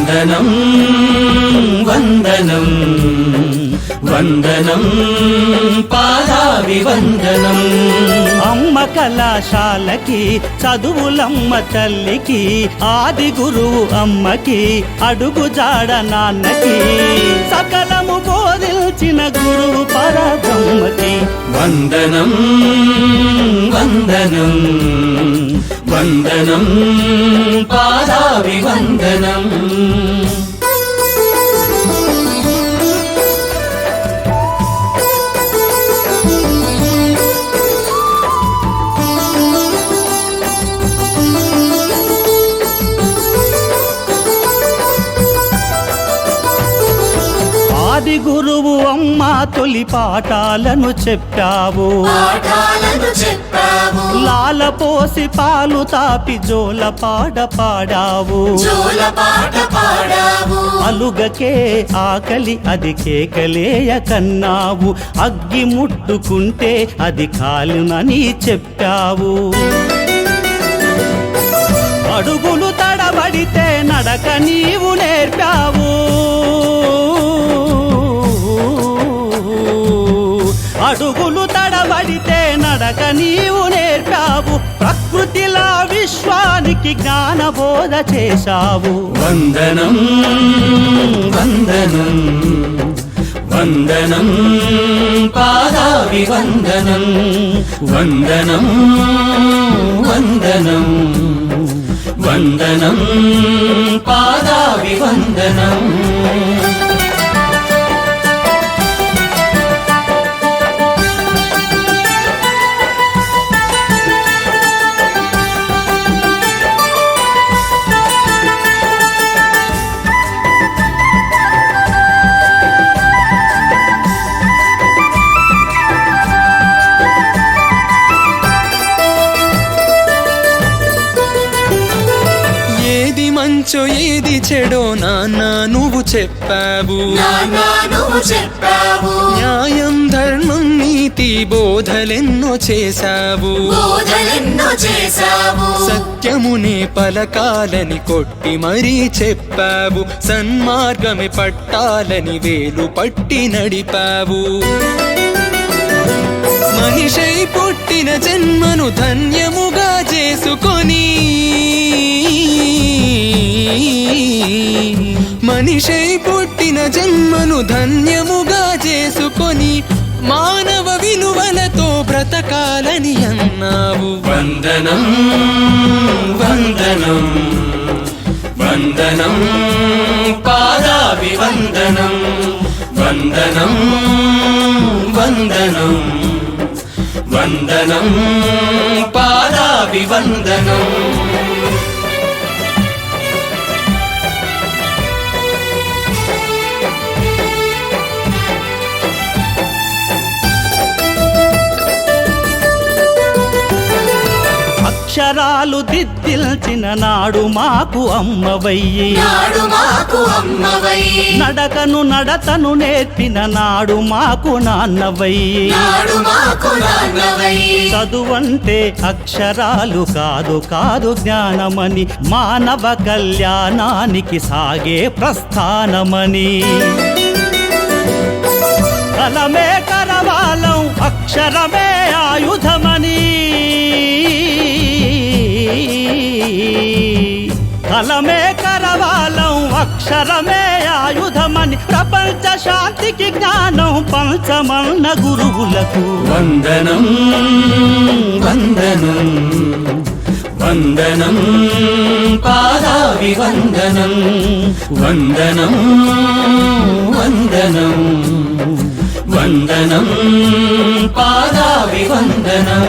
వందనం వందనం వందనం పాదాభివందనం అమ్మ కళాశాలకి చదువులమ్మ తల్లికి ఆది గురువు అమ్మకి అడుగు జాడ నాన్నకి సకలము బోధించిన గురువు పరబ్రహ్మకి వందనం వందనం వందనం పాదాభివందనం ఆది గురువు అమ్మ తొలి పాఠాలను చెప్పావు లాల పోసి పాలు తాపి జోల పాట పాడావు అలుగకే ఆకలి అది కేకలేయ కన్నావు అగ్గి ముట్టుకుంటే అది కాలునని చెప్పావు అడుగులు తడబడితే నడక నీవు నేర్పావు అడుగులు తడబడితే నడక నీవు నేర్పావు ప్రకృతిలా విశ్వానికి జ్ఞానబోధ చేశావు వందనం వందనం వందనం పాదాభివందనం వందనం వందనం వందనం పాదాభివందనం మంచో ఏది చెడో నాన్న నువ్వు చెప్పావు న్యాయం ధర్మం నీతి బోధలెన్నో చేశావు సత్యమునే పలకాలని కొట్టి మరీ చెప్పావు సన్మార్గమే పట్టాలని వేలు పట్టి నడిపావు మనిషై పుట్టిన జన్మను ధన్యముగా చేసుకొని మనిషై పుట్టిన జన్మను ధన్యముగా చేసుకొని మానవ విలువలతో బ్రతకాలని అన్నావు వందనం వందనం వందనం పాదాభివందనం వందనం వందనం వందనం పాదాభివందనం అక్షరాలు దిద్దిల్చిన నాడు మాకు అమ్మవయ్యి నడకను నడతను నేర్పిన నాడు మాకు నాన్నవయ్యి చదువంటే అక్షరాలు కాదు కాదు జ్ఞానమని మానవ కళ్యాణానికి సాగే ప్రస్థానమని కలమే కరవాలం అక్షరమే ఆయుధమని కలమే కరవాలం అక్షరమే ఆయుధమని ప్రపంచ శాంతికి జ్ఞానం పంచమన్న గురువులకు వందనం వందనం వందనం పాదాభివందనం వందనం వందనం వందనం పాదాభివందనం